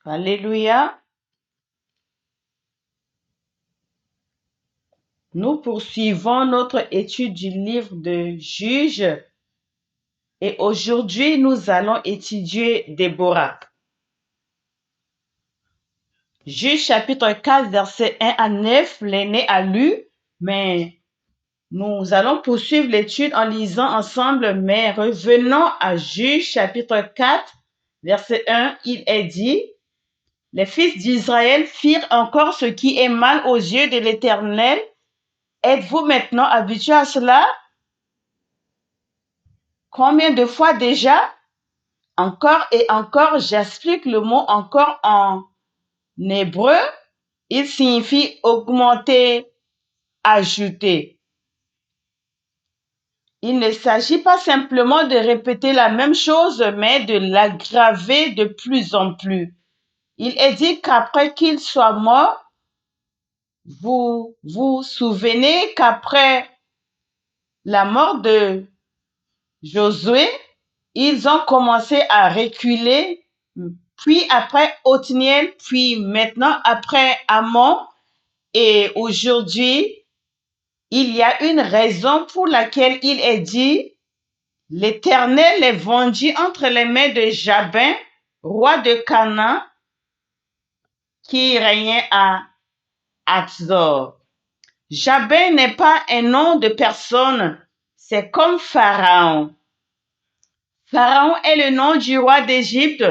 Alléluia. Nous poursuivons notre étude du livre de Juges et aujourd'hui nous allons étudier Déborah. Juges chapitre 4 verset 1 à 9, l'aîné a lu, mais nous allons poursuivre l'étude en lisant ensemble, mais revenons à Juges chapitre 4 verset 1, il est dit: les fils d'Israël firent encore ce qui est mal aux yeux de l'Éternel. Êtes-vous maintenant habitués à cela? Combien de fois déjà? Encore et encore, j'explique le mot encore en hébreu. Il signifie augmenter, ajouter. Il ne s'agit pas simplement de répéter la même chose, mais de l'aggraver de plus en plus. Il est dit qu'après qu'il soit mort, vous vous souvenez qu'après la mort de Josué, ils ont commencé à reculer, puis après Othniel, puis maintenant après Amon. Et aujourd'hui, il y a une raison pour laquelle il est dit: l'Éternel les vendit entre les mains de Jabin, roi de Canaan, qui régnait à Hatzor. Jabin n'est pas un nom de personne, c'est comme Pharaon. Pharaon est le nom du roi d'Égypte.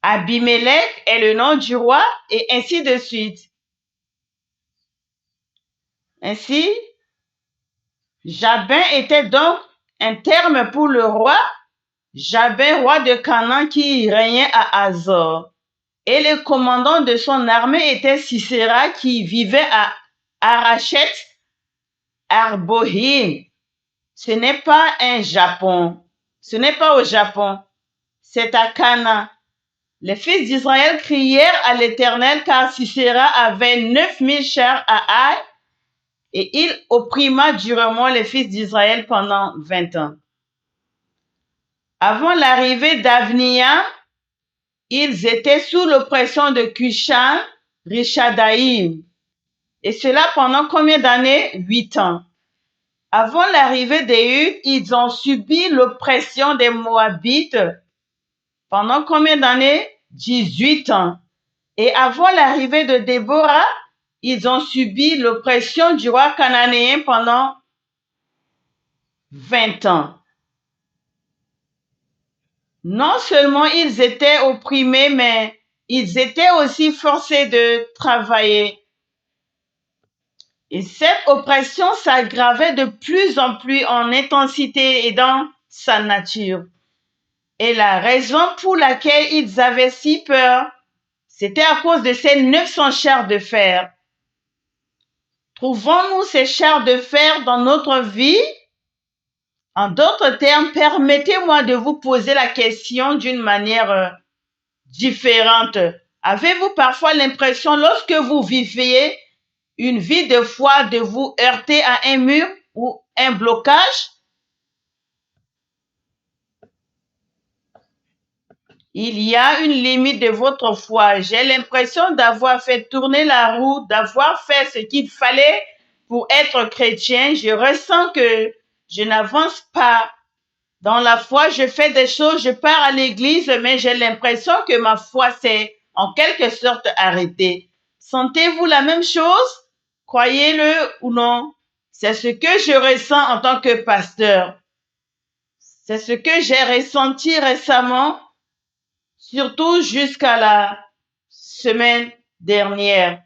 Abimelech est le nom du roi, et ainsi de suite. Ainsi, Jabin était donc un terme pour le roi, Jabin, roi de Canaan, qui régnait à Hazor. Et le commandant de son armée était Sisera, qui vivait à Arachet Arbohim. Ce n'est pas un Japon. Ce n'est pas au Japon. C'est à Canaan. Les fils d'Israël crièrent à l'Éternel car Sisera avait 9000 chars à Haï et il opprima durement les fils d'Israël pendant 20 ans. Avant l'arrivée d'Avnia, ils étaient sous l'oppression de Cushan Rishadaïm. Et cela pendant combien d'années? 8 ans. Avant l'arrivée d'Éhud, ils ont subi l'oppression des Moabites. Pendant combien d'années? 18 ans. Et avant l'arrivée de Déborah, ils ont subi l'oppression du roi cananéen pendant 20 ans. Non seulement ils étaient opprimés, mais ils étaient aussi forcés de travailler. Et cette oppression s'aggravait de plus en plus en intensité et dans sa nature. Et la raison pour laquelle ils avaient si peur, c'était à cause de ces 900 chars de fer. Trouvons-nous ces chars de fer dans notre vie? En d'autres termes, permettez-moi de vous poser la question d'une manière différente. Avez-vous parfois l'impression, lorsque vous viviez une vie de foi, de vous heurter à un mur ou un blocage? Il y a une limite de votre foi. J'ai l'impression d'avoir fait tourner la roue, d'avoir fait ce qu'il fallait pour être chrétien. Je ressens que je n'avance pas dans la foi. Je fais des choses, je pars à l'église, mais j'ai l'impression que ma foi s'est en quelque sorte arrêtée. Sentez-vous la même chose? Croyez-le ou non? C'est ce que je ressens en tant que pasteur. C'est ce que j'ai ressenti récemment, surtout jusqu'à la semaine dernière.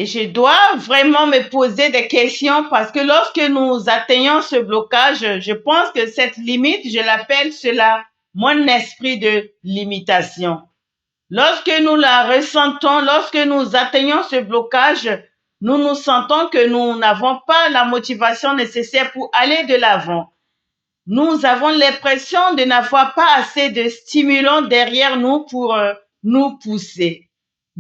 Et je dois vraiment me poser des questions parce que lorsque nous atteignons ce blocage, je pense que cette limite, je l'appelle cela mon esprit de limitation. Lorsque nous la ressentons, lorsque nous atteignons ce blocage, nous nous sentons que nous n'avons pas la motivation nécessaire pour aller de l'avant. Nous avons l'impression de n'avoir pas assez de stimulants derrière nous pour nous pousser.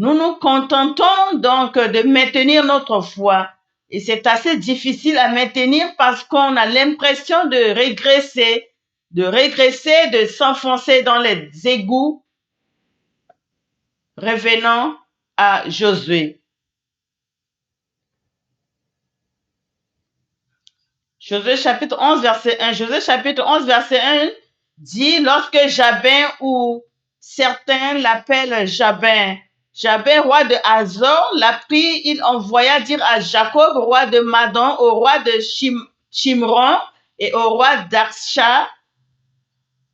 Nous nous contentons donc de maintenir notre foi. Et c'est assez difficile à maintenir parce qu'on a l'impression de régresser, de régresser, de s'enfoncer dans les égouts. Revenons à Josué. Josué chapitre 11, verset 1. Josué chapitre 11, verset 1 dit, lorsque Jabin, ou certains l'appellent Jabin, Jabin, roi de Hazor, l'apprit, il envoya dire à Jacob, roi de Madon, au roi de Chimron et au roi d'Arsha.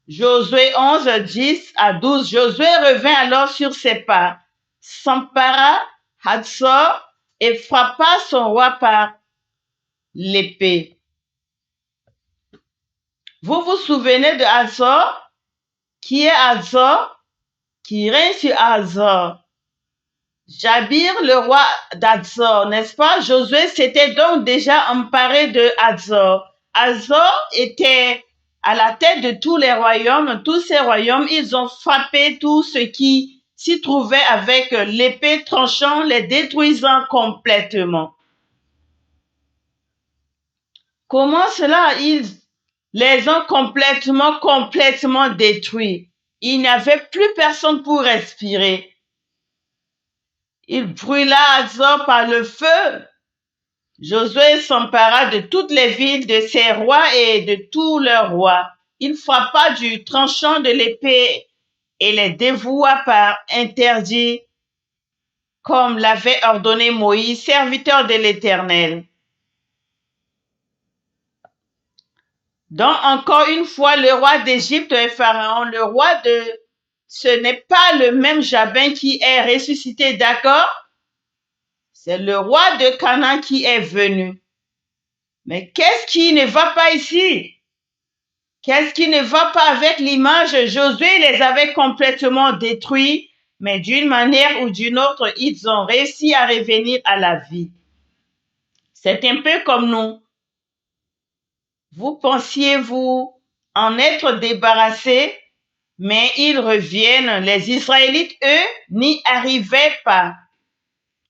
Josué 11, 10 à 12. Josué revint alors sur ses pas, s'empara Hazor et frappa son roi par l'épée. Vous vous souvenez de Hazor? Qui est Hazor? Qui règne sur Hazor? Jabir, le roi d'Hazor, n'est-ce pas? Josué s'était donc déjà emparé de Hazor. Hazor était à la tête de tous les royaumes. Tous ces royaumes, ils ont frappé tout ce qui s'y trouvait avec l'épée tranchant, les détruisant complètement. Comment cela? Ils les ont complètement détruits. Il n'y avait plus personne pour respirer. Il brûla Hazor par le feu. Josué s'empara de toutes les villes, de ses rois et de tous leurs rois. Il frappa du tranchant de l'épée et les dévoua par interdit, comme l'avait ordonné Moïse, serviteur de l'Éternel. Donc, encore une fois, le roi d'Égypte est Pharaon, le roi de... Ce n'est pas le même Jabin qui est ressuscité, d'accord? C'est le roi de Canaan qui est venu. Mais qu'est-ce qui ne va pas ici? Qu'est-ce qui ne va pas avec l'image? Josué les avait complètement détruits, mais d'une manière ou d'une autre, ils ont réussi à revenir à la vie. C'est un peu comme nous. Vous pensiez vous en être débarrassés, mais ils reviennent. Les Israélites, eux, n'y arrivaient pas.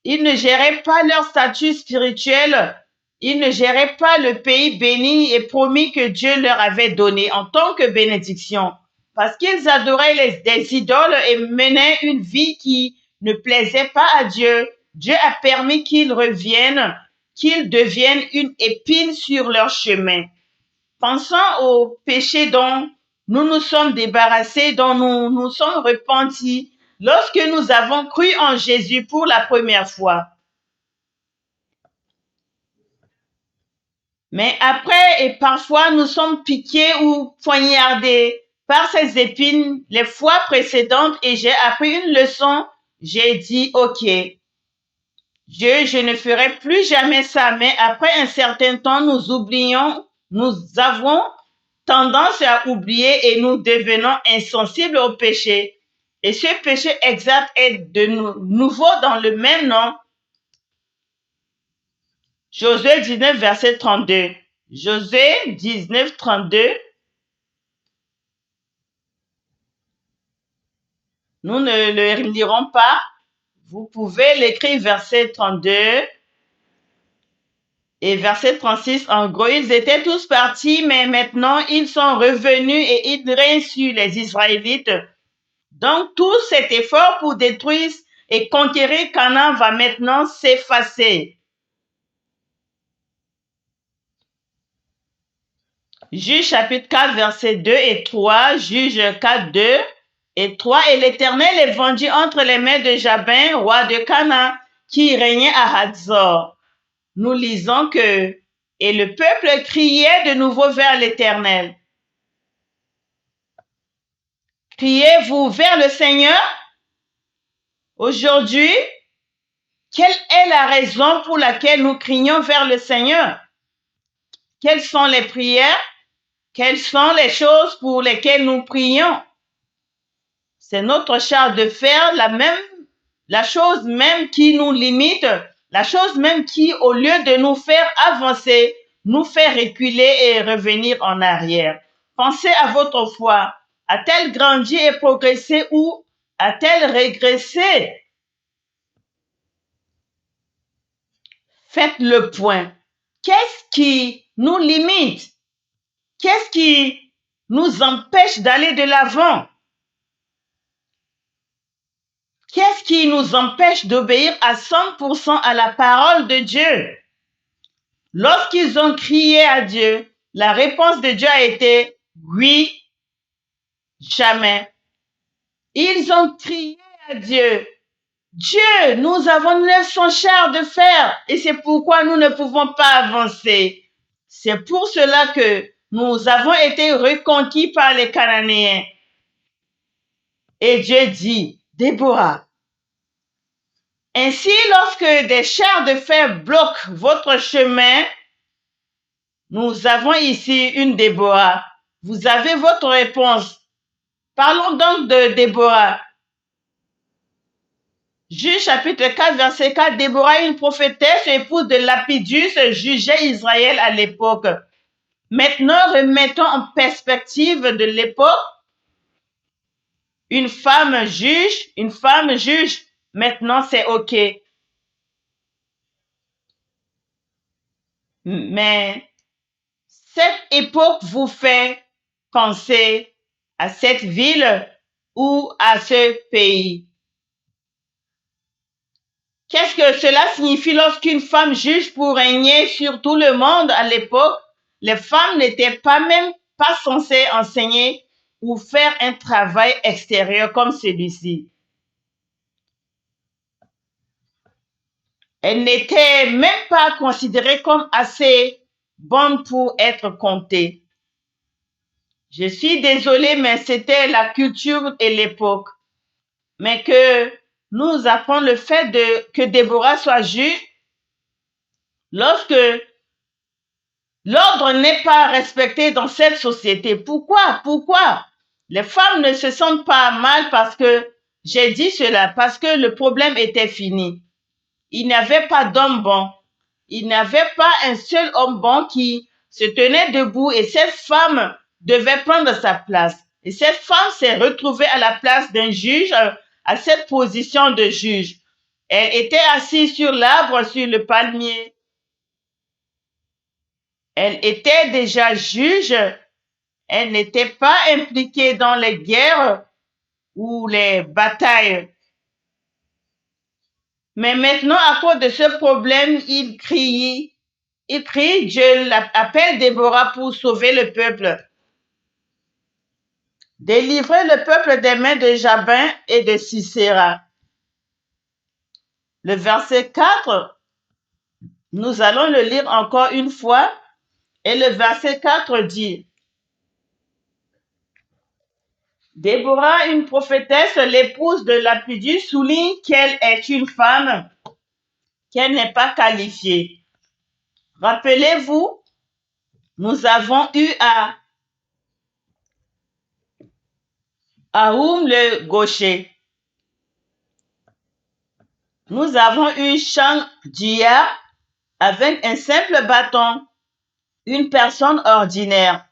Ils ne géraient pas leur statut spirituel. Ils ne géraient pas le pays béni et promis que Dieu leur avait donné en tant que bénédiction. Parce qu'ils adoraient des idoles et menaient une vie qui ne plaisait pas à Dieu. Dieu a permis qu'ils reviennent, qu'ils deviennent une épine sur leur chemin. Pensons au péché dont nous nous sommes débarrassés, dont nous nous sommes repentis lorsque nous avons cru en Jésus pour la première fois. Mais après, et parfois, nous sommes piqués ou poignardés par ces épines les fois précédentes et j'ai appris une leçon. J'ai dit, OK, Dieu, je ne ferai plus jamais ça. Mais après un certain temps, nous oublions, nous avons tendance à oublier et nous devenons insensibles au péché. Et ce péché exact est de nouveau dans le même nom. Josué 19, verset 32. Josué 19, 32. Nous ne le lirons pas. Vous pouvez l'écrire verset 32 et verset 36. En gros, ils étaient tous partis, mais maintenant ils sont revenus et ils règnent sur les Israélites. Donc, tout cet effort pour détruire et conquérir Canaan va maintenant s'effacer. Juge chapitre 4, verset 2 et 3. Juge 4, 2 et 3. Et l'Éternel est vendu entre les mains de Jabin, roi de Canaan, qui régnait à Hazor. Nous lisons que « Et le peuple criait de nouveau vers l'Éternel. » Criez-vous vers le Seigneur? Aujourd'hui, quelle est la raison pour laquelle nous crions vers le Seigneur? Quelles sont les prières? Quelles sont les choses pour lesquelles nous prions? C'est notre charge de faire la chose même qui nous limite, la chose même qui, au lieu de nous faire avancer, nous fait reculer et revenir en arrière. Pensez à votre foi. A-t-elle grandi et progressé ou a-t-elle régressé? Faites le point. Qu'est-ce qui nous limite? Qu'est-ce qui nous empêche d'aller de l'avant. Qu'est-ce qui nous empêche d'obéir à 100% à la parole de Dieu? Lorsqu'ils ont crié à Dieu, la réponse de Dieu a été oui, jamais. Ils ont crié à Dieu. Dieu, nous avons 900 chars de fer et c'est pourquoi nous ne pouvons pas avancer. C'est pour cela que nous avons été reconquis par les Cananéens. Et Dieu dit, Déborah, ainsi lorsque des chars de fer bloquent votre chemin, nous avons ici une Déborah. Vous avez votre réponse. Parlons donc de Déborah. Juge chapitre 4, verset 4, Déborah, une prophétesse, épouse de Lapidus, jugeait Israël à l'époque. Maintenant, remettons en perspective de l'époque. Une femme juge, maintenant c'est OK. Mais cette époque vous fait penser à cette ville ou à ce pays. Qu'est-ce que cela signifie lorsqu'une femme juge pour régner sur tout le monde à l'époque? Les femmes n'étaient même pas censées enseigner ou faire un travail extérieur comme celui-ci. Elles n'étaient même pas considérées comme assez bonnes pour être comptées. Je suis désolée, mais c'était la culture et l'époque. Mais que nous apprend le fait que Déborah soit juge lorsque l'ordre n'est pas respecté dans cette société. Pourquoi? Les femmes ne se sentent pas mal parce que j'ai dit cela, parce que le problème était fini. Il n'y avait pas d'homme bon. Il n'y avait pas un seul homme bon qui se tenait debout et cette femme devait prendre sa place. Et cette femme s'est retrouvée à la place d'un juge, à cette position de juge. Elle était assise sur l'arbre, sur le palmier. Elle était déjà juge. Elle n'était pas impliquée dans les guerres ou les batailles. Mais maintenant, à cause de ce problème, il crie, Dieu appelle Déborah pour sauver le peuple. Délivrer le peuple des mains de Jabin et de Sisera. Le verset 4, nous allons le lire encore une fois. Et le verset 4 dit, Déborah, une prophétesse, l'épouse de Lapidus, souligne qu'elle est une femme, qu'elle n'est pas qualifiée. Rappelez-vous, nous avons eu à Aoum le gaucher. Nous avons eu Shang Dia avec un simple bâton, une personne ordinaire.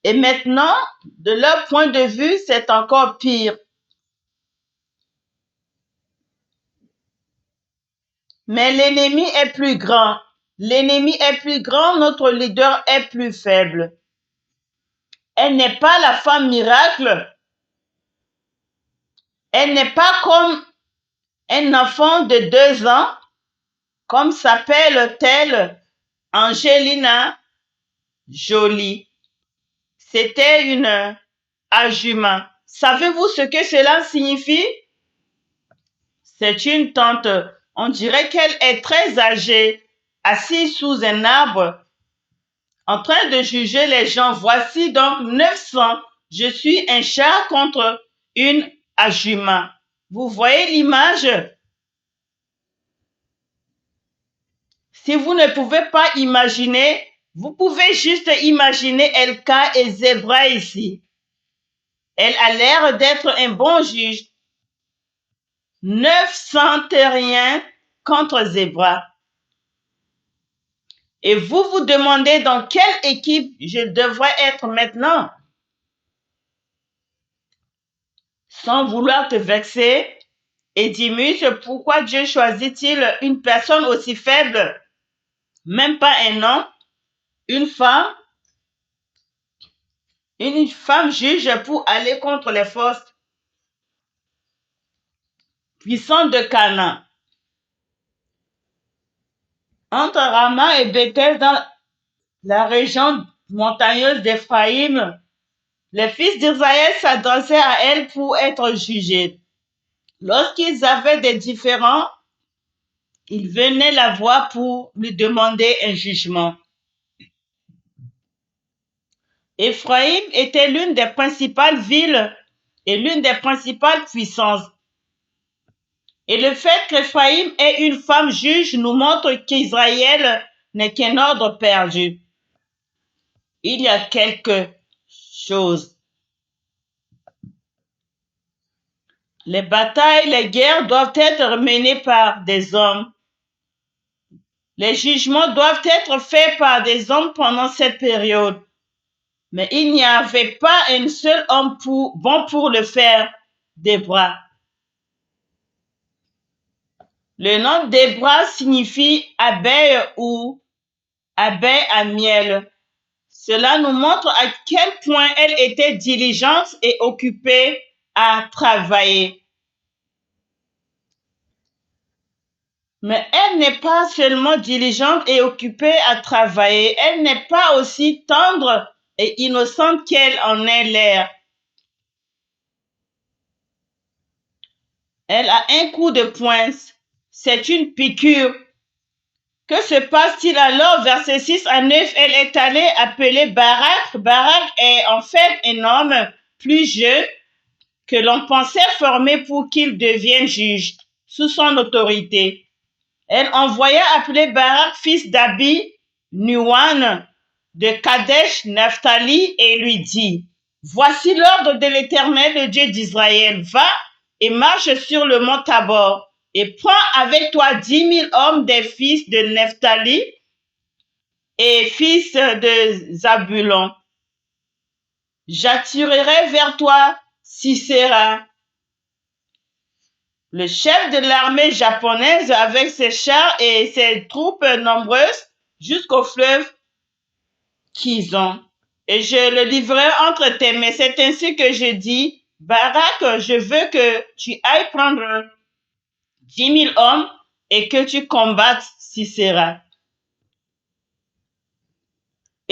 Et maintenant, de leur point de vue, c'est encore pire. Mais l'ennemi est plus grand. L'ennemi est plus grand, notre leader est plus faible. Elle n'est pas la femme miracle. Elle n'est pas comme un enfant de 2 ans, comme s'appelle-t-elle Angelina Jolie. C'était une ajuma. Savez-vous ce que cela signifie? C'est une tante. On dirait qu'elle est très âgée, assise sous un arbre, en train de juger les gens. Voici donc 900. Je suis un chat contre une ajuma. Vous voyez l'image? Si vous ne pouvez pas imaginer, vous pouvez juste imaginer Elka et Zebra ici. Elle a l'air d'être un bon juge. 900 terriens contre Zebra. Et vous vous demandez dans quelle équipe je devrais être maintenant? Sans vouloir te vexer, Edimus, pourquoi Dieu choisit-il une personne aussi faible? Même pas un homme, une femme, une femme juge pour aller contre les forces puissantes de Canaan. Entre Rama et Bethel, dans la région montagneuse d'Éphraïm, les fils d'Israël s'adressaient à elle pour être jugés. Lorsqu'ils avaient des différends, ils venaient la voir pour lui demander un jugement. Éphraïm était l'une des principales villes et l'une des principales puissances. Et le fait qu'Éphraïm ait une femme juge nous montre qu'Israël n'est qu'un ordre perdu. Il y a quelque chose. Les batailles, les guerres doivent être menées par des hommes. Les jugements doivent être faits par des hommes pendant cette période. Mais il n'y avait pas un seul homme bon pour le faire, Débora. Le nom Débora signifie abeille ou abeille à miel. Cela nous montre à quel point elle était diligente et occupée à travailler. Mais elle n'est pas seulement diligente et occupée à travailler, elle n'est pas aussi tendre et innocente qu'elle en est l'air. Elle a un coup de poing, c'est une piqûre. Que se passe-t-il alors? Versets 6 à 9, elle est allée appeler Barak. Barak est en fait un homme plus jeune que l'on pensait former pour qu'il devienne juge sous son autorité. Elle envoya appeler Barak, fils d'Abi, Nuan, de Kadesh, Naphtali, et lui dit, voici l'ordre de l'Éternel, le Dieu d'Israël. Va et marche sur le mont Tabor, et prends avec toi 10 000 hommes des fils de Naphtali et fils de Zabulon. J'attirerai vers toi Sisera, le chef de l'armée japonaise, avec ses chars et ses troupes nombreuses, jusqu'au fleuve Kizon. Et je le livrerai entre tes mains. C'est ainsi que je dis, Barak, je veux que tu ailles prendre 10 000 hommes et que tu combattes Sisera.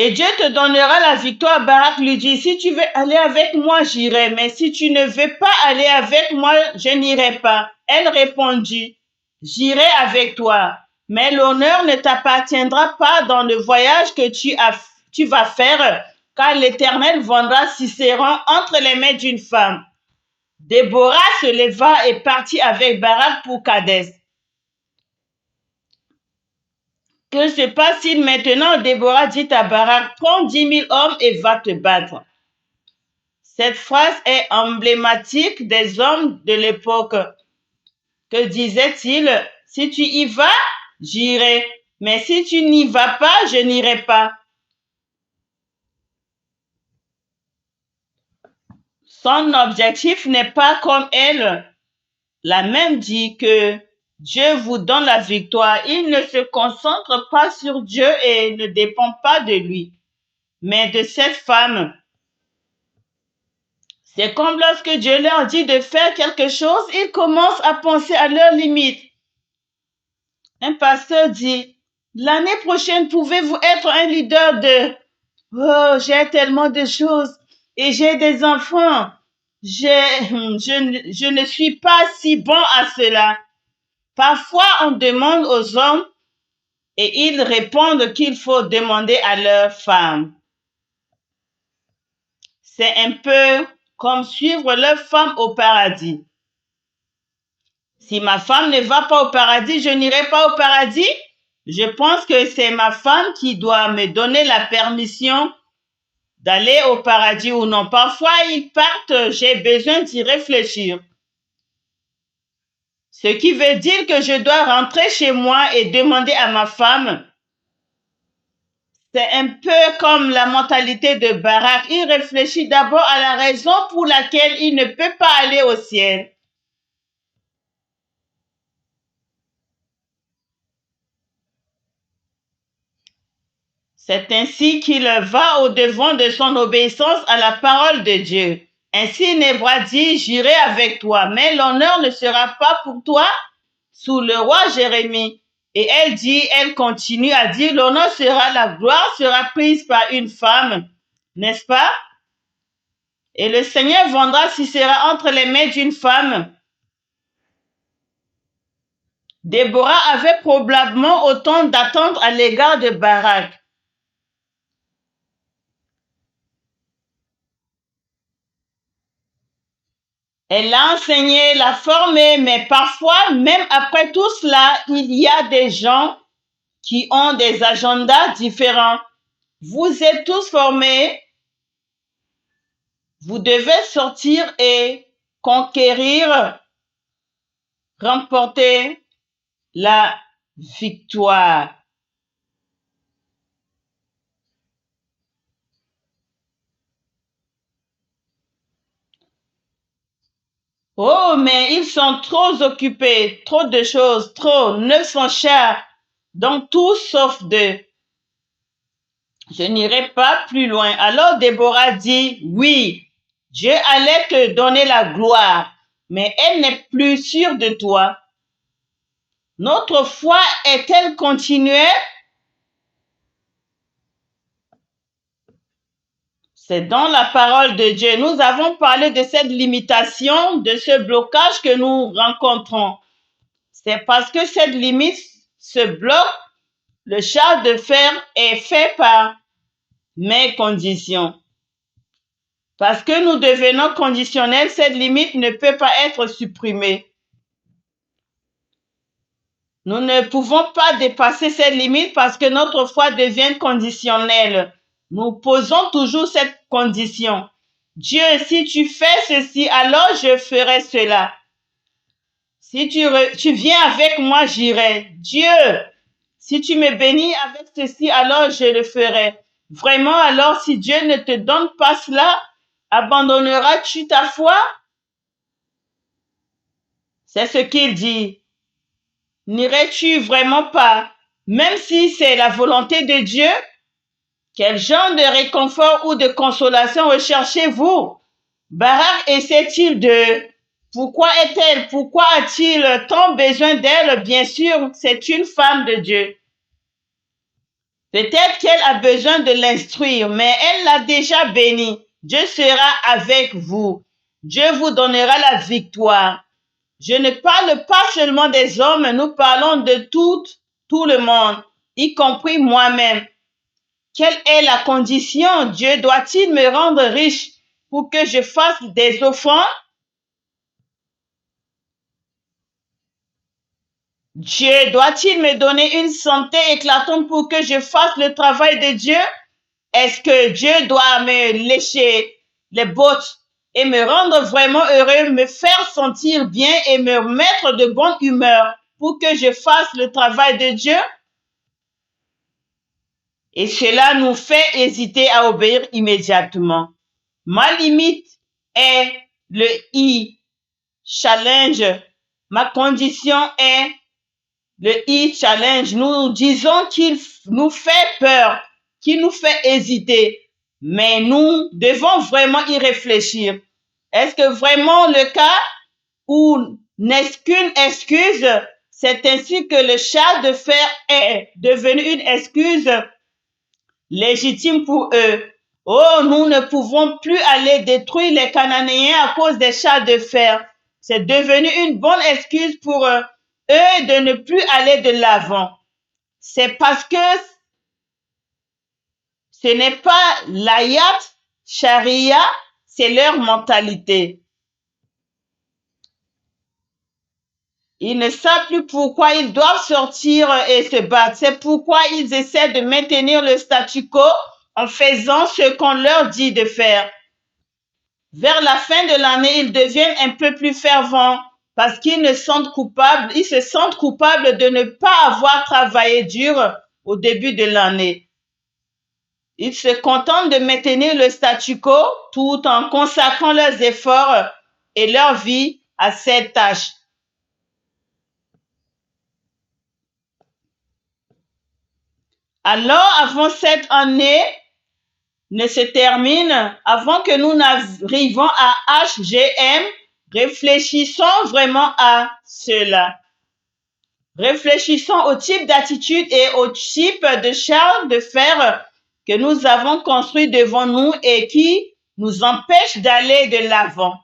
Et Dieu te donnera la victoire. Barak lui dit, si tu veux aller avec moi, j'irai. Mais si tu ne veux pas aller avec moi, je n'irai pas. Elle répondit, j'irai avec toi. Mais l'honneur ne t'appartiendra pas dans le voyage que tu vas faire, car l'Éternel vendra Siséron entre les mains d'une femme. Déborah se leva et partit avec Barak pour Kadès. Que se passe-t-il maintenant? Déborah dit à Barak, prends 10 000 hommes et va te battre. Cette phrase est emblématique des hommes de l'époque. Que disait-il? Si tu y vas, j'irai. Mais si tu n'y vas pas, je n'irai pas. Son objectif n'est pas comme elle l'a même dit que Dieu vous donne la victoire. Il ne se concentre pas sur Dieu et ne dépend pas de lui, mais de cette femme. C'est comme lorsque Dieu leur dit de faire quelque chose, ils commencent à penser à leurs limites. Un pasteur dit, l'année prochaine, pouvez-vous être un leader de oh, j'ai tellement de choses et j'ai des enfants. Je ne suis pas si bon à cela. Parfois, on demande aux hommes et ils répondent qu'il faut demander à leur femme. C'est un peu comme suivre leur femme au paradis. Si ma femme ne va pas au paradis, je n'irai pas au paradis. Je pense que c'est ma femme qui doit me donner la permission d'aller au paradis ou non. Parfois, ils partent, j'ai besoin d'y réfléchir. Ce qui veut dire que je dois rentrer chez moi et demander à ma femme. C'est un peu comme la mentalité de Barak. Il réfléchit d'abord à la raison pour laquelle il ne peut pas aller au ciel. C'est ainsi qu'il va au-devant de son obéissance à la parole de Dieu. Ainsi, Nébrah dit, j'irai avec toi, mais l'honneur ne sera pas pour toi sous le roi Jérémie. Et elle continue à dire, l'honneur sera, la gloire sera prise par une femme, n'est-ce pas? Et le Seigneur vendra Sisera entre les mains d'une femme. Déborah avait probablement autant d'attentes à l'égard de Barak. Elle l'a enseigné, l'a formé, mais parfois, même après tout cela, il y a des gens qui ont des agendas différents. Vous êtes tous formés, vous devez sortir et conquérir, remporter la victoire. Oh, mais ils sont trop occupés, trop de choses, trop, 900 chars, donc tout sauf deux. Je n'irai pas plus loin. Alors Déborah dit, oui, Dieu allait te donner la gloire, mais elle n'est plus sûre de toi. Notre foi est-elle continuelle? C'est dans la parole de Dieu. Nous avons parlé de cette limitation, de ce blocage que nous rencontrons. C'est parce que cette limite, ce bloc, le char de fer est fait par mes conditions. Parce que nous devenons conditionnels, cette limite ne peut pas être supprimée. Nous ne pouvons pas dépasser cette limite parce que notre foi devient conditionnelle. Nous posons toujours cette condition. Dieu, si tu fais ceci, alors je ferai cela. Si tu viens avec moi, j'irai. Dieu, si tu me bénis avec ceci, alors je le ferai. Vraiment, alors si Dieu ne te donne pas cela, abandonneras-tu ta foi? C'est ce qu'il dit. N'irais-tu vraiment pas, même si c'est la volonté de Dieu? Quel genre de réconfort ou de consolation recherchez-vous? Barak essaie-t-il de... Pourquoi est-elle? Pourquoi a-t-il tant besoin d'elle? Bien sûr, c'est une femme de Dieu. Peut-être qu'elle a besoin de l'instruire, mais elle l'a déjà bénie. Dieu sera avec vous. Dieu vous donnera la victoire. Je ne parle pas seulement des hommes, nous parlons de tout le monde, y compris moi-même. Quelle est la condition? Dieu doit-il me rendre riche pour que je fasse des offrandes? Dieu doit-il me donner une santé éclatante pour que je fasse le travail de Dieu? Est-ce que Dieu doit me lécher les bottes et me rendre vraiment heureux, me faire sentir bien et me mettre de bonne humeur pour que je fasse le travail de Dieu? Et cela nous fait hésiter à obéir immédiatement. Ma limite est le challenge. Ma condition est le challenge. Nous disons qu'il nous fait peur, qu'il nous fait hésiter, mais nous devons vraiment y réfléchir. Est-ce que vraiment le cas ou n'est-ce qu'une excuse? C'est ainsi que le char de fer est devenu une excuse légitime pour eux. Oh, nous ne pouvons plus aller détruire les Cananéens à cause des chars de fer. C'est devenu une bonne excuse pour eux de ne plus aller de l'avant. C'est parce que ce n'est pas l'ayat charia, c'est leur mentalité. Ils ne savent plus pourquoi ils doivent sortir et se battre. C'est pourquoi ils essaient de maintenir le statu quo en faisant ce qu'on leur dit de faire. Vers la fin de l'année, ils deviennent un peu plus fervents parce qu'ils se sentent coupables de ne pas avoir travaillé dur au début de l'année. Ils se contentent de maintenir le statu quo tout en consacrant leurs efforts et leur vie à cette tâche. Alors, avant cette année ne se termine, avant que nous n'arrivions à HGM, réfléchissons vraiment à cela. Réfléchissons au type d'attitude et au type de charge de fer que nous avons construit devant nous et qui nous empêche d'aller de l'avant.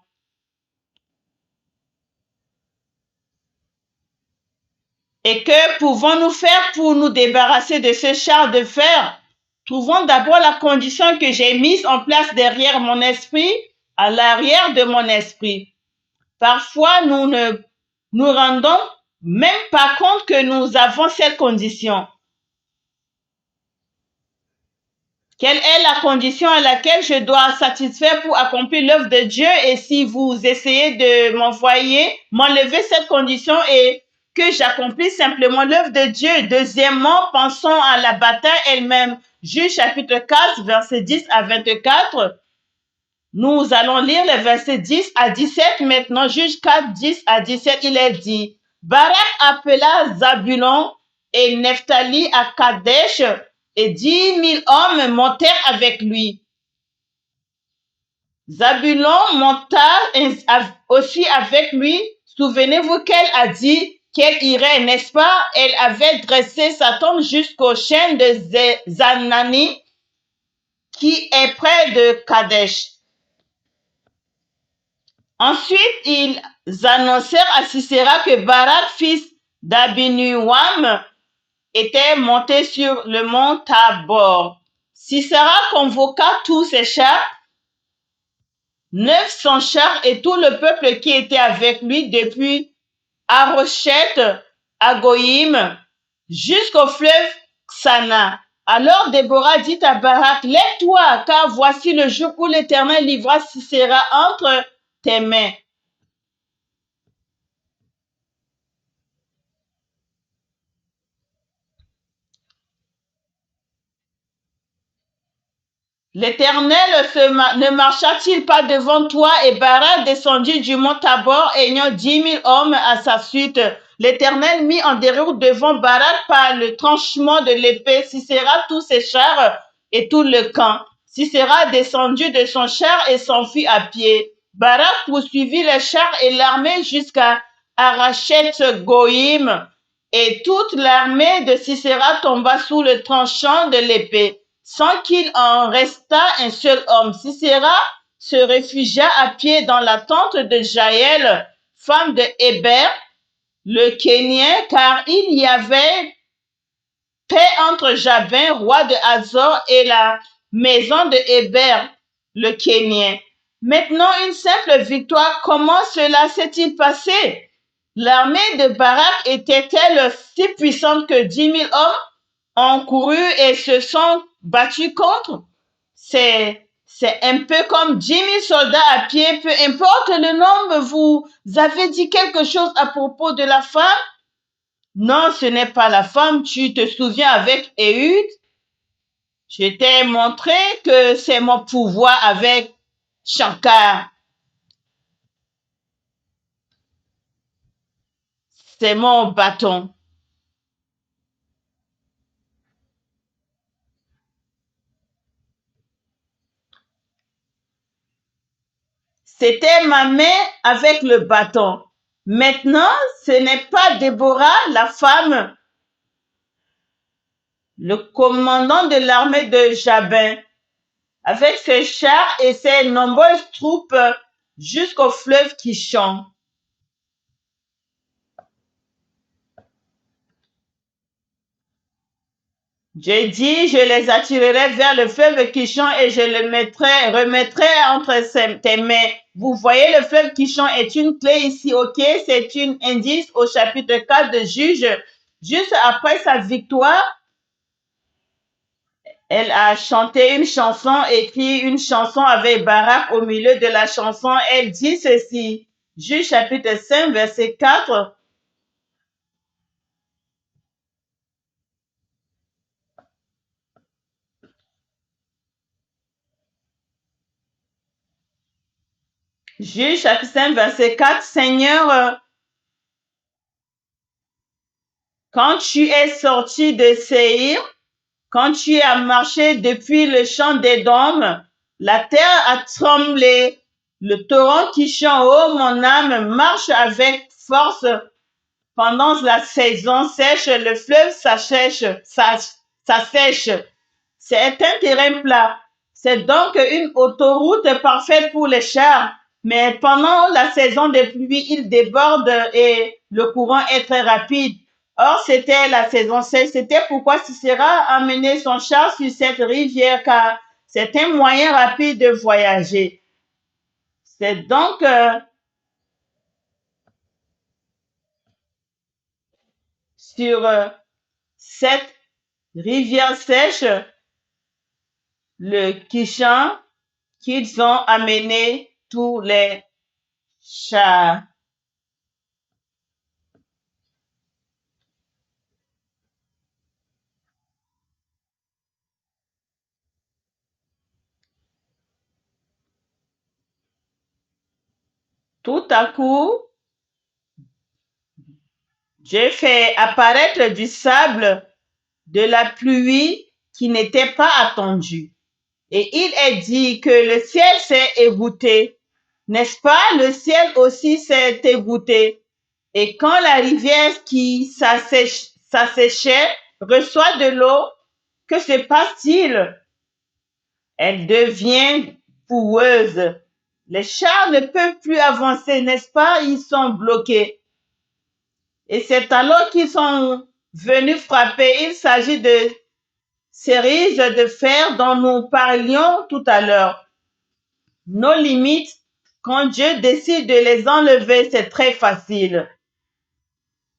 Et que pouvons-nous faire pour nous débarrasser de ce char de fer? Trouvons d'abord la condition que j'ai mise en place derrière mon esprit, à l'arrière de mon esprit. Parfois, nous ne nous rendons même pas compte que nous avons cette condition. Quelle est la condition à laquelle je dois satisfaire pour accomplir l'œuvre de Dieu? Et si vous essayez de m'enlever cette condition et que j'accomplisse simplement l'œuvre de Dieu. Deuxièmement, pensons à la bataille elle-même. Juge chapitre 4, verset 10 à 24. Nous allons lire les versets 10 à 17 maintenant. Juge 4, 10 à 17, il est dit, Barak appela Zabulon et Nephtali à Kadesh, et 10 000 hommes montèrent avec lui. Zabulon monta aussi avec lui. Souvenez-vous qu'elle a dit qu'elle irait, n'est-ce pas? Elle avait dressé sa tente jusqu'au chêne de Zanani, qui est près de Kadesh. Ensuite, ils annoncèrent à Sisera que Barak, fils d'Abinuam, était monté sur le mont Tabor. Sisera convoqua tous ses chars, 900 chars et tout le peuple qui était avec lui depuis Arochet, Agoïm, jusqu'au fleuve Xana. Alors Déborah dit à Barak, lève-toi, car voici le jour où l'Éternel livra Sisera entre tes mains. L'Éternel ne marcha-t-il pas devant toi? Et Barak descendit du mont Tabor, ayant 10 000 hommes à sa suite. L'Éternel mit en déroute devant Barak par le tranchement de l'épée Sisera, tous ses chars et tout le camp. Sisera descendit de son char et s'enfuit à pied. Barak poursuivit les chars et l'armée jusqu'à Arachet Goïm, et toute l'armée de Sisera tomba sous le tranchant de l'épée, sans qu'il en restât un seul homme. Sisera se réfugia à pied dans la tente de Jaël, femme de Héber, le Kénien, car il y avait paix entre Jabin, roi de Hazor, et la maison de Héber, le Kénien. Maintenant, une simple victoire, comment cela s'est-il passé? L'armée de Barak était-elle si puissante que 10 000 hommes ont couru et se sont battus contre? C'est un peu comme 10 000 soldats à pied, peu importe le nombre. Vous avez dit quelque chose à propos de la femme? Non, ce n'est pas la femme. Tu te souviens avec Ehud? Je t'ai montré que c'est mon pouvoir avec Shankar. C'est mon bâton. C'était ma main avec le bâton. Maintenant, ce n'est pas Déborah, la femme, le commandant de l'armée de Jabin, avec ses chars et ses nombreuses troupes jusqu'au fleuve Kishon. J'ai dit, je les attirerai vers le fleuve Kishon et je le remettrai entre tes mains. Vous voyez, le fleuve Kishon est une clé ici, ok? C'est un indice au chapitre 4 de Juge. Juste après sa victoire, elle a chanté une chanson, écrit une chanson avec Barak au milieu de la chanson. Elle dit ceci, Juge chapitre 5, verset 4. Juge chapitre 5, verset 4. Seigneur, quand tu es sorti de Séhir, Quand tu as marché depuis le champ d'Édom, la terre a tremblé. Le torrent qui chante, oh mon âme, marche avec force pendant la saison sèche, le fleuve s'assèche. C'est un terrain plat. C'est donc une autoroute parfaite pour les chars. Mais pendant la saison des pluies, il déborde et le courant est très rapide. Or, c'était la saison sèche. C'était pourquoi Sisera a mené son char sur cette rivière, car c'est un moyen rapide de voyager. C'est donc sur cette rivière sèche, le Kishan, qu'ils ont amené tous les chars. Tout à coup, j'ai fait apparaître du sable, de la pluie qui n'était pas attendue. Et il est dit que le ciel s'est égoutté. N'est-ce pas? Le ciel aussi s'est égoutté. Et quand la rivière qui s'asséchait reçoit de l'eau, que se passe-t-il? Elle devient boueuse. Les chars ne peuvent plus avancer, n'est-ce pas? Ils sont bloqués. Et c'est alors qu'ils sont venus frapper. Il s'agit de ces rises de fer dont nous parlions tout à l'heure. Nos limites, quand Dieu décide de les enlever, c'est très facile.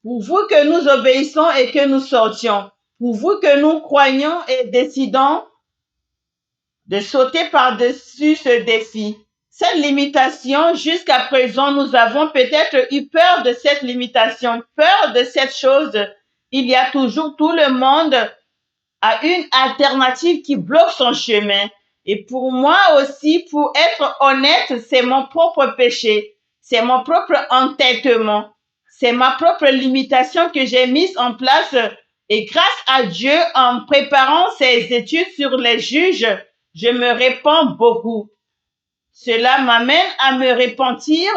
Pourvu que nous obéissons et que nous sortions, pourvu que nous croyons et décidons de sauter par-dessus ce défi. Cette limitation, jusqu'à présent, nous avons peut-être eu peur de cette limitation, peur de cette chose. Il y a toujours tout le monde à une alternative qui bloque son chemin. Et pour moi aussi, pour être honnête, c'est mon propre péché, c'est mon propre entêtement, c'est ma propre limitation que j'ai mise en place. Et grâce à Dieu, en préparant ces études sur les juges, je me répands beaucoup. Cela m'amène à me repentir,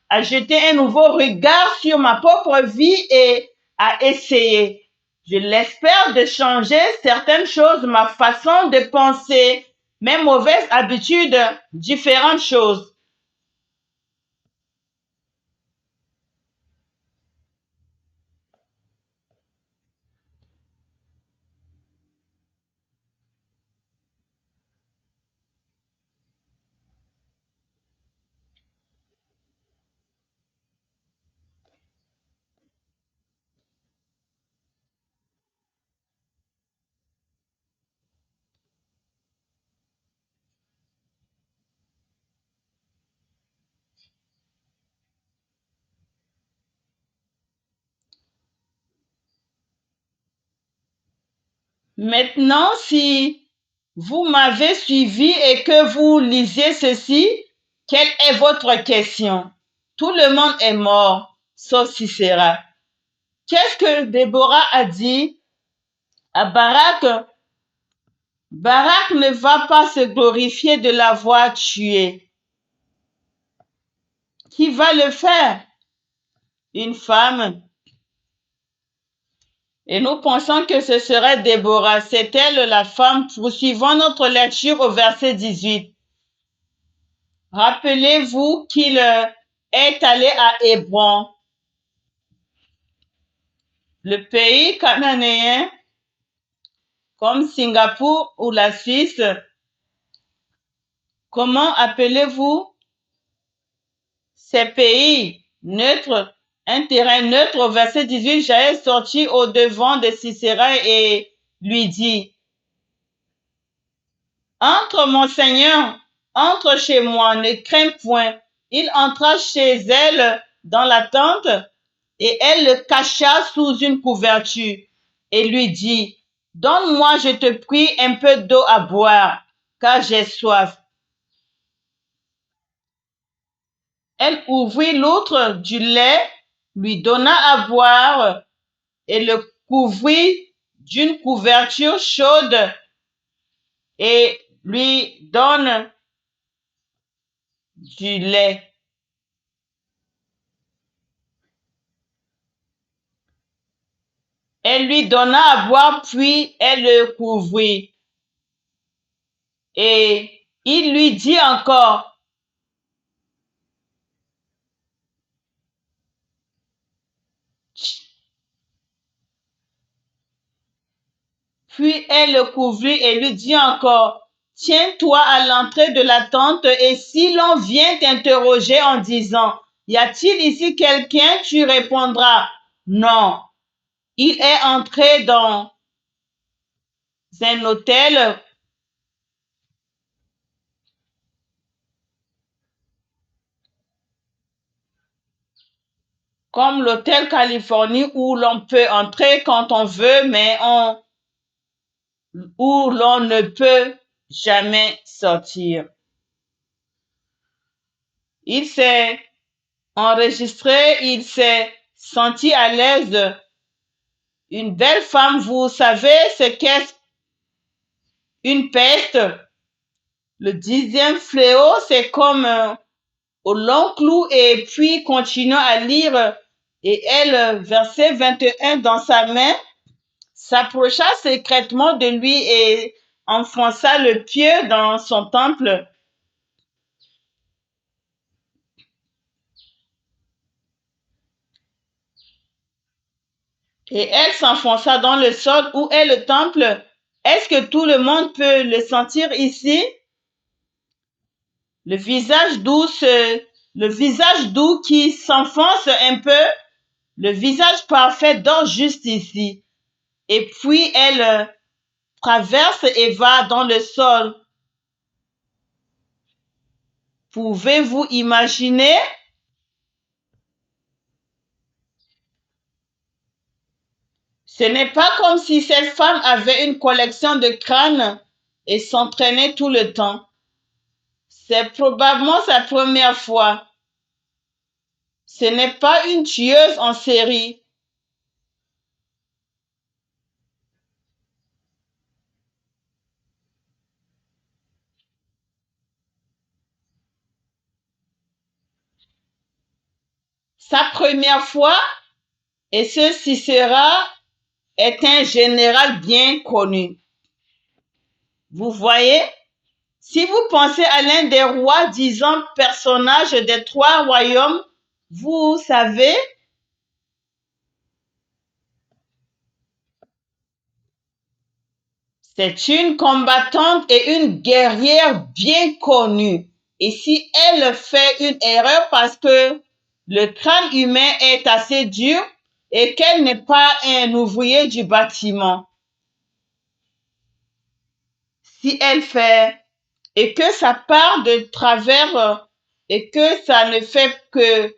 à jeter un nouveau regard sur ma propre vie et à essayer, je l'espère, de changer certaines choses, ma façon de penser, mes mauvaises habitudes, différentes choses. Maintenant, si vous m'avez suivi et que vous lisez ceci, quelle est votre question? Tout le monde est mort, sauf Sisera. Qu'est-ce que Déborah a dit à Barak? Barak ne va pas se glorifier de l'avoir tué. Qui va le faire? Une femme. Et nous pensons que ce serait Déborah. C'est elle la femme. Poursuivons notre lecture au verset 18. Rappelez-vous qu'il est allé à Hébron, le pays cananéen, comme Singapour ou la Suisse. Comment appelez-vous ces pays neutres? Un terrain neutre. Au verset 18, Jaël sortit au devant de Sisera et lui dit, entre mon Seigneur, entre chez moi, ne crains point. Il entra chez elle dans la tente et elle le cacha sous une couverture et lui dit, donne-moi, je te prie, un peu d'eau à boire, car j'ai soif. Elle ouvrit l'outre du lait, lui donna à boire et le couvrit d'une couverture chaude et lui donne du lait. Elle lui donna à boire, puis elle le couvrit. Et il lui dit encore, puis elle le couvrit et lui dit encore, tiens-toi à l'entrée de la tente et si l'on vient t'interroger en disant, y a-t-il ici quelqu'un? Tu répondras, non. Il est entré dans un hôtel comme l'hôtel Californie où l'on peut entrer quand on veut, mais où l'on ne peut jamais sortir. Il s'est enregistré, il s'est senti à l'aise. Une belle femme, vous savez ce qu'est une peste? Le 10e fléau, c'est comme au long clou et puis continuant à lire. Et elle, verset 21 dans sa main, s'approcha secrètement de lui et enfonça le pied dans son temple. Et elle s'enfonça dans le sol où est le temple. Est-ce que tout le monde peut le sentir ici? Le visage doux, le visage doux qui s'enfonce un peu, le visage parfait dort juste ici. Et puis elle traverse et va dans le sol. Pouvez-vous imaginer? Ce n'est pas comme si cette femme avait une collection de crânes et s'entraînait tout le temps. C'est probablement sa première fois. Ce n'est pas une tueuse en série. Sa première fois, et ce Sisera est un général bien connu. Vous voyez, si vous pensez à l'un des rois disant personnage des 3 royaumes, vous savez, c'est une combattante et une guerrière bien connue. Et si elle fait une erreur parce que le crâne humain est assez dur et qu'elle n'est pas un ouvrier du bâtiment, si elle fait et que ça part de travers et que ça ne fait que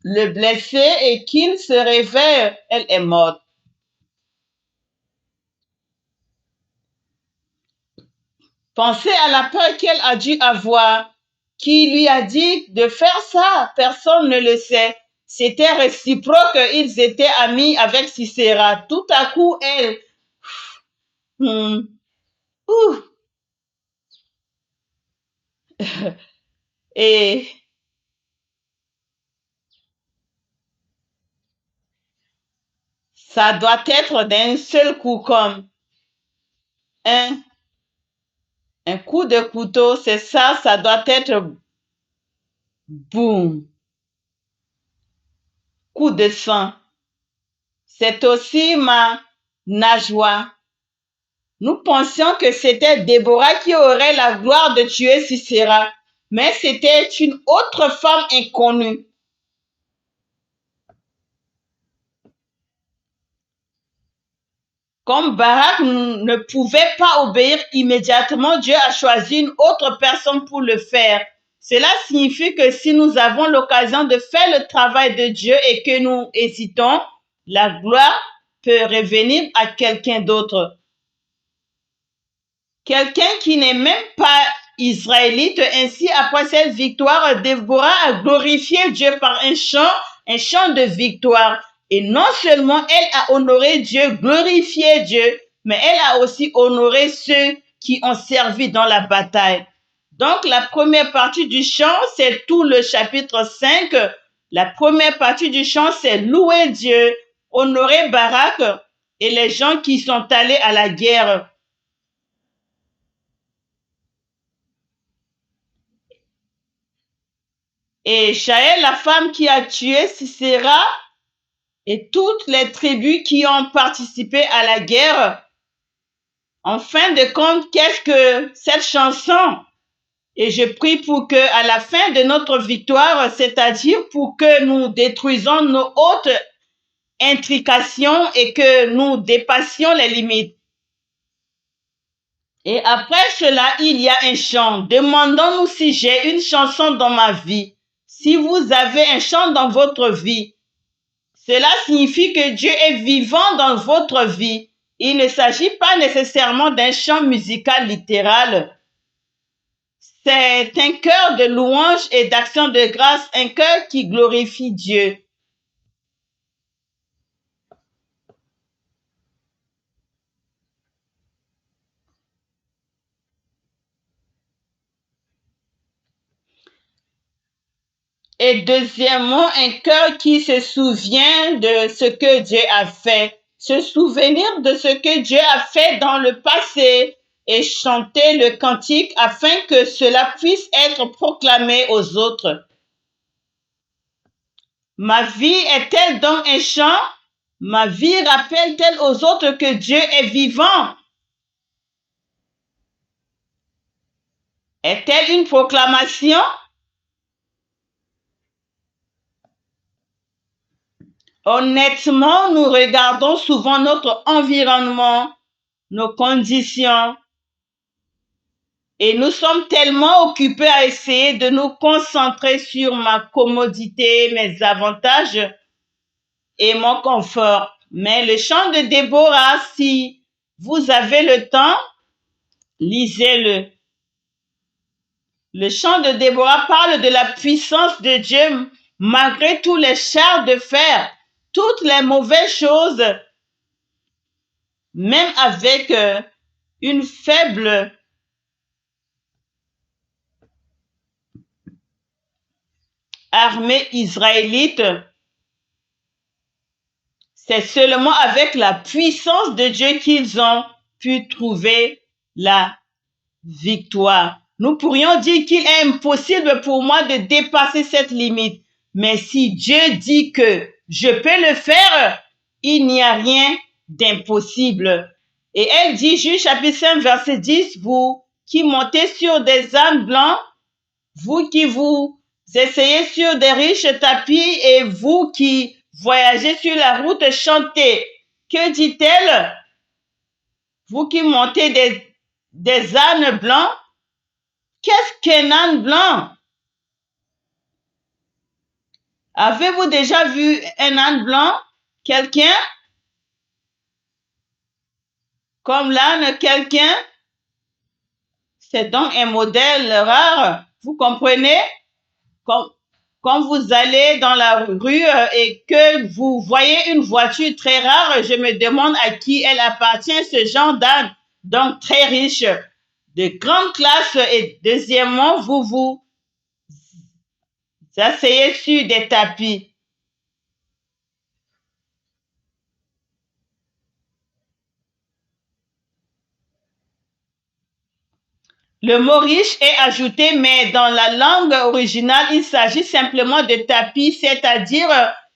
le blesser et qu'il se réveille, elle est morte. Pensez à la peur qu'elle a dû avoir. Qui lui a dit de faire ça? Personne ne le sait. C'était réciproque, ils étaient amis avec Sisera. Tout à coup, elle, hmm, ouh, et ça doit être d'un seul coup comme un, un coup de couteau, c'est ça, ça doit être boum, coup de sang. C'est aussi ma nageoire. Nous pensions que c'était Déborah qui aurait la gloire de tuer Sisera, mais c'était une autre femme inconnue. Comme Barak ne pouvait pas obéir immédiatement, Dieu a choisi une autre personne pour le faire. Cela signifie que si nous avons l'occasion de faire le travail de Dieu et que nous hésitons, la gloire peut revenir à quelqu'un d'autre. Quelqu'un qui n'est même pas israélite. Ainsi, après cette victoire, Déborah a glorifié Dieu par un chant de victoire. Et non seulement elle a honoré Dieu, glorifié Dieu, mais elle a aussi honoré ceux qui ont servi dans la bataille. Donc la première partie du chant, c'est tout le chapitre 5. La première partie du chant, c'est louer Dieu, honorer Barak et les gens qui sont allés à la guerre. Et Jaël, la femme qui a tué Sisera, et toutes les tribus qui ont participé à la guerre. En fin de compte, qu'est-ce que cette chanson? Et je prie pour que, à la fin de notre victoire, c'est-à-dire pour que nous détruisons nos hautes intrications et que nous dépassions les limites. Et après cela, il y a un chant. Demandons-nous si j'ai une chanson dans ma vie. Si vous avez un chant dans votre vie, cela signifie que Dieu est vivant dans votre vie. Il ne s'agit pas nécessairement d'un chant musical littéral. C'est un cœur de louange et d'action de grâce, un cœur qui glorifie Dieu. Et deuxièmement, un cœur qui se souvient de ce que Dieu a fait. Se souvenir de ce que Dieu a fait dans le passé et chanter le cantique afin que cela puisse être proclamé aux autres. Ma vie est-elle donc un chant? Ma vie rappelle-t-elle aux autres que Dieu est vivant? Est-elle une proclamation? Honnêtement, nous regardons souvent notre environnement, nos conditions, et nous sommes tellement occupés à essayer de nous concentrer sur ma commodité, mes avantages et mon confort. Mais le chant de Déborah, si vous avez le temps, lisez-le. Le chant de Déborah parle de la puissance de Dieu malgré tous les chars de fer, toutes les mauvaises choses, même avec une faible armée israélite. C'est seulement avec la puissance de Dieu qu'ils ont pu trouver la victoire. Nous pourrions dire qu'il est impossible pour moi de dépasser cette limite. Mais si Dieu dit que je peux le faire, il n'y a rien d'impossible. Et elle dit, Juge chapitre 5, verset 10, vous qui montez sur des ânes blancs, vous qui vous essayez sur des riches tapis et vous qui voyagez sur la route, chantez. Que dit-elle? Vous qui montez des ânes blancs, qu'est-ce qu'un âne blanc? Avez-vous déjà vu un âne blanc? Quelqu'un? Comme l'âne, quelqu'un? C'est donc un modèle rare. Vous comprenez? Quand vous allez dans la rue et que vous voyez une voiture très rare, je me demande à qui elle appartient, ce genre d'âne. Donc très riche, de grande classe. Et deuxièmement, vous vous asseyez sur des tapis. Le mot riche est ajouté, mais dans la langue originale, il s'agit simplement de tapis, c'est-à-dire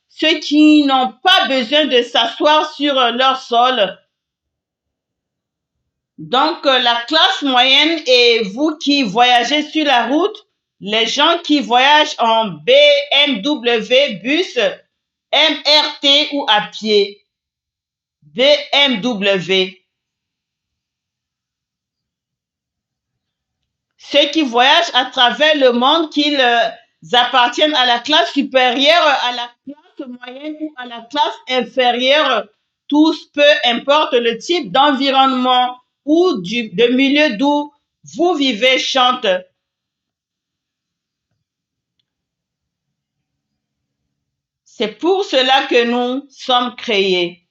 ceux qui n'ont pas besoin de s'asseoir sur leur sol. Donc, la classe moyenne et vous qui voyagez sur la route, les gens qui voyagent en BMW, bus, MRT ou à pied. BMW. Ceux qui voyagent à travers le monde, qu'ils appartiennent à la classe supérieure, à la classe moyenne ou à la classe inférieure, tous, peu importe le type d'environnement ou de milieu d'où vous vivez, chantent. C'est pour cela que nous sommes créés.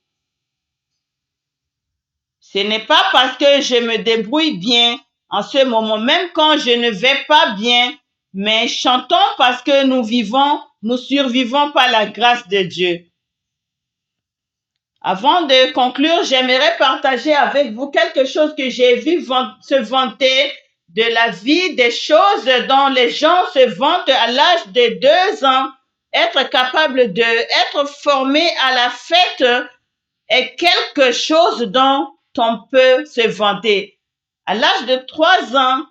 Ce n'est pas parce que je me débrouille bien en ce moment, même quand je ne vais pas bien, mais chantons parce que nous survivons par la grâce de Dieu. Avant de conclure, j'aimerais partager avec vous quelque chose que j'ai vu se vanter de la vie, des choses dont les gens se vantent à l'âge de 2 ans. Être capable d'être formé à la fête est quelque chose dont on peut se vanter. À l'âge de 3 ans,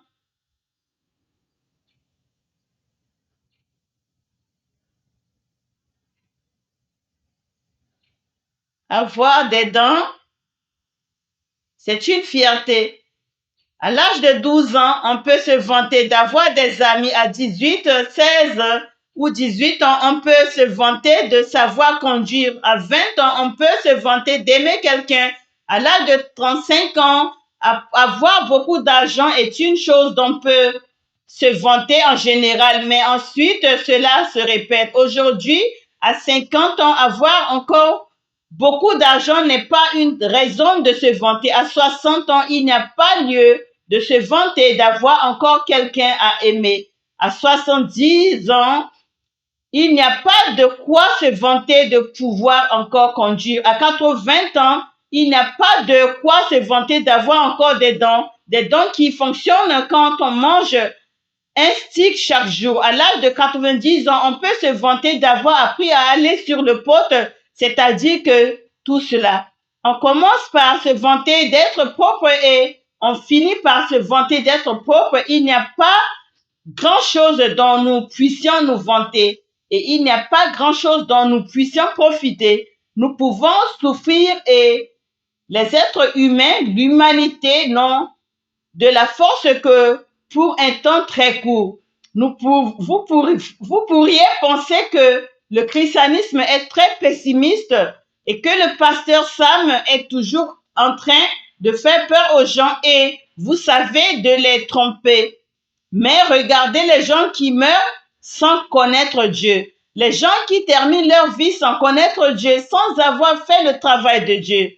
avoir des dents, c'est une fierté. À l'âge de 12 ans, on peut se vanter d'avoir des amis. À 18, 16 ou 18 ans, on peut se vanter de savoir conduire. À 20 ans, on peut se vanter d'aimer quelqu'un. À l'âge de 35 ans, avoir beaucoup d'argent est une chose dont on peut se vanter en général, mais ensuite, cela se répète. Aujourd'hui, à 50 ans, avoir encore beaucoup d'argent n'est pas une raison de se vanter. À 60 ans, il n'y a pas lieu de se vanter d'avoir encore quelqu'un à aimer. À 70 ans, il n'y a pas de quoi se vanter de pouvoir encore conduire. À 80 ans, il n'y a pas de quoi se vanter d'avoir encore des dents qui fonctionnent quand on mange un stick chaque jour. À l'âge de 90 ans, on peut se vanter d'avoir appris à aller sur le pote, c'est-à-dire que tout cela. On commence par se vanter d'être propre et on finit par se vanter d'être propre. Il n'y a pas grand-chose dont nous puissions nous vanter et il n'y a pas grand-chose dont nous puissions profiter. Nous pouvons souffrir et les êtres humains, l'humanité, n'ont de la force que pour un temps très court. Vous pourriez penser que le christianisme est très pessimiste et que le pasteur Sam est toujours en train de faire peur aux gens et vous savez de les tromper. Mais regardez les gens qui meurent sans connaître Dieu. Les gens qui terminent leur vie sans connaître Dieu, sans avoir fait le travail de Dieu.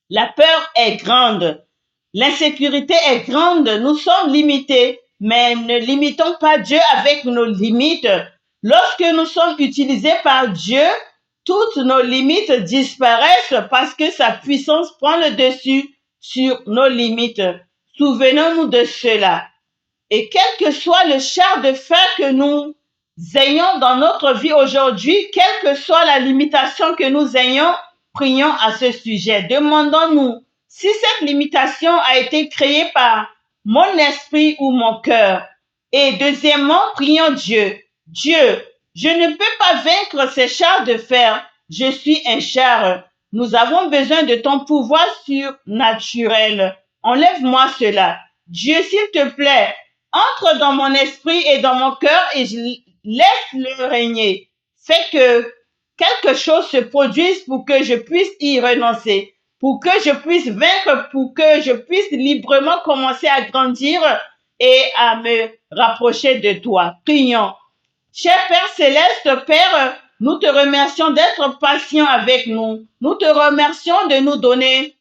La peur est grande. L'insécurité est grande. Nous sommes limités, mais ne limitons pas Dieu avec nos limites. Lorsque nous sommes utilisés par Dieu, toutes nos limites disparaissent parce que sa puissance prend le dessus sur nos limites. Souvenons-nous de cela. Et quel que soit le char de fer que nous ayons dans notre vie aujourd'hui, quelle que soit la limitation que nous ayons, prions à ce sujet. Demandons-nous si cette limitation a été créée par mon esprit ou mon cœur. Et deuxièmement, prions Dieu. Dieu, je ne peux pas vaincre ces chars de fer. Je suis un char. Nous avons besoin de ton pouvoir surnaturel. Enlève-moi cela. Dieu, s'il te plaît, entre dans mon esprit et dans mon cœur et laisse-le régner. Fais que quelque chose se produise pour que je puisse y renoncer, pour que je puisse vaincre, pour que je puisse librement commencer à grandir et à me rapprocher de toi. Prions. Cher Père Céleste, Père, nous te remercions d'être patient avec nous. Nous te remercions de nous donner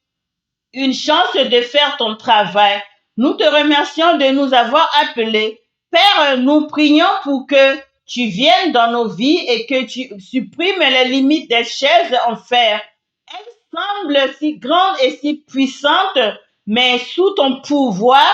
une chance de faire ton travail. Nous te remercions de nous avoir appelés. Père, nous prions pour que tu viennes dans nos vies et que tu supprimes les limites des chaises en fer. Elles semblent si grandes et si puissantes, mais sous ton pouvoir,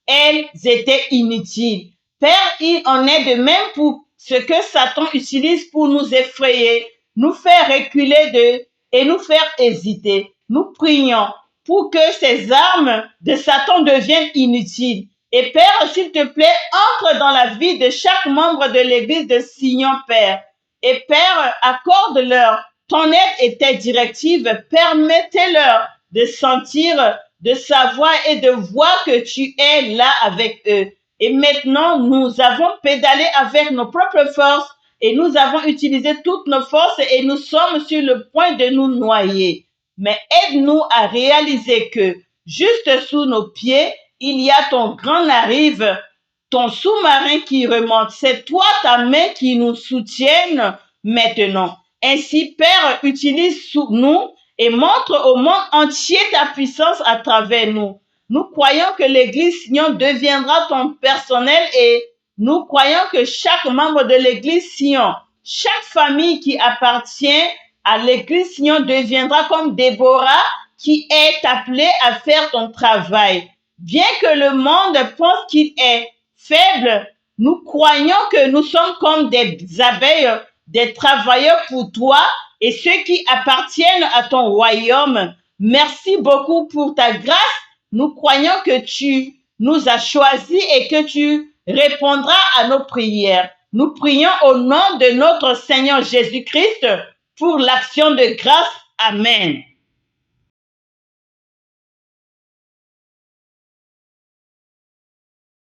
elles étaient inutiles. Père, il en est de même pour ce que Satan utilise pour nous effrayer, nous faire reculer et nous faire hésiter. Nous prions pour que ces armes de Satan deviennent inutiles. Et Père, s'il te plaît, entre dans la vie de chaque membre de l'Église de Sion, Père. Et Père, accorde-leur ton aide et tes directives. Permettez-leur de sentir, de savoir et de voir que tu es là avec eux. Et maintenant, nous avons pédalé avec nos propres forces et nous avons utilisé toutes nos forces et nous sommes sur le point de nous noyer. Mais aide-nous à réaliser que juste sous nos pieds, il y a ton grand narive, ton sous-marin qui remonte. C'est toi, ta main qui nous soutienne maintenant. Ainsi, Père, utilise nous et montre au monde entier ta puissance à travers nous. Nous croyons que l'Église Sion deviendra ton personnel et nous croyons que chaque membre de l'Église Sion, chaque famille qui appartient à l'Église Sion deviendra comme Déborah qui est appelée à faire ton travail. Bien que le monde pense qu'il est faible, nous croyons que nous sommes comme des abeilles, des travailleurs pour toi et ceux qui appartiennent à ton royaume. Merci beaucoup pour ta grâce. Nous croyons que tu nous as choisis et que tu répondras à nos prières. Nous prions au nom de notre Seigneur Jésus-Christ pour l'action de grâce. Amen.